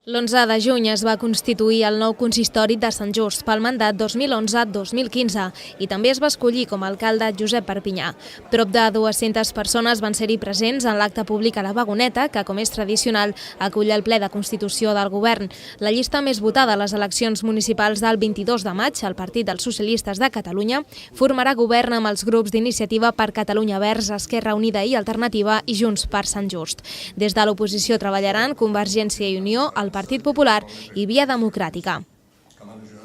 L'11 de juny es va constituir el nou consistori de Sant Just pel mandat 2011-2015 i també es va escollir com a alcalde Josep Perpinyà. Prop de 200 persones van ser-hi presents en l'acte públic a la Vagoneta, que, com és tradicional, acull el ple de constitució del govern. La llista més votada a les eleccions municipals del 22 de maig, el Partit dels Socialistes de Catalunya, formarà govern amb els grups d'Iniciativa per Catalunya Verds, Esquerra Unida i Alternativa i Junts per Sant Just. Des de l'oposició treballaran Convergència i Unió, el Partit Popular i Via Democràtica.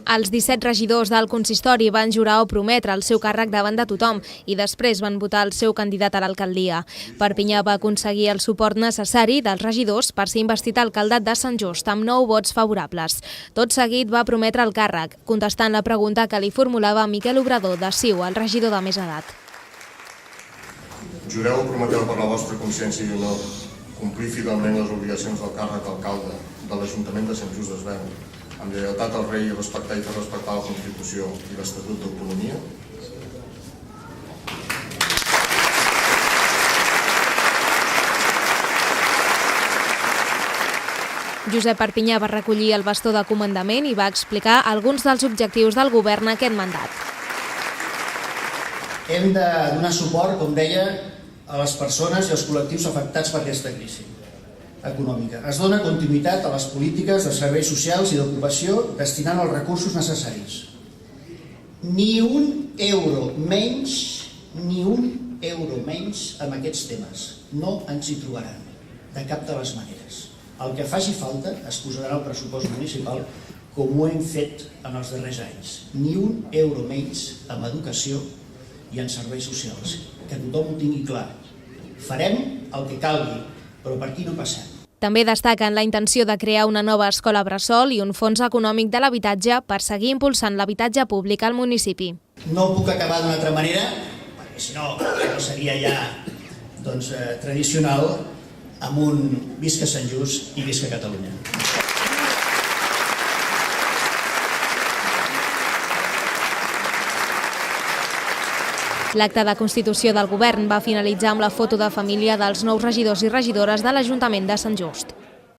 Els 17 regidors del consistori van jurar o prometre el seu càrrec davant de tothom i després van votar el seu candidat a l'alcaldia. Perpinyà va aconseguir el suport necessari dels regidors per ser investit alcaldat de Sant Just amb 9 vots favorables. Tot seguit va prometre el càrrec, contestant la pregunta que li formulava Miquel Obrador de CiU, el regidor de més edat. Jureu o prometeu per la vostra consciència i honor complir fidelment les obligacions del càrrec d'alcalde de l'Ajuntament de Sant Just Desvern, amb lleialtat al rei i respectar i fer respectar la Constitució i l'Estatut d'Autonomia? Josep Perpinyà va recollir el bastó de comandament i va explicar alguns dels objectius del govern aquest mandat. Hem de donar suport, com deia, a les persones i als col·lectius afectats per aquesta crisi econòmica. Es dona continuïtat a les polítiques de serveis socials i d'ocupació destinant els recursos necessaris. Ni un euro menys amb aquests temes. No ens hi trobaran, de cap de les maneres. El que faci falta es posarà al pressupost municipal, com ho hem fet en els darrers anys. Ni un euro menys en educació i en serveis socials. Que tothom ho tingui clar. Farem el que calgui, però per aquí no passem. També destaquen la intenció de crear una nova escola bressol i un fons econòmic de l'habitatge per seguir impulsant l'habitatge públic al municipi. No puc acabar d'una altra manera, perquè si no seria ja tradicional, amb un visca Sant Just i visca Catalunya. L'acte de constitució del govern va finalitzar amb la foto de família dels nous regidors i regidores de l'Ajuntament de Sant Just.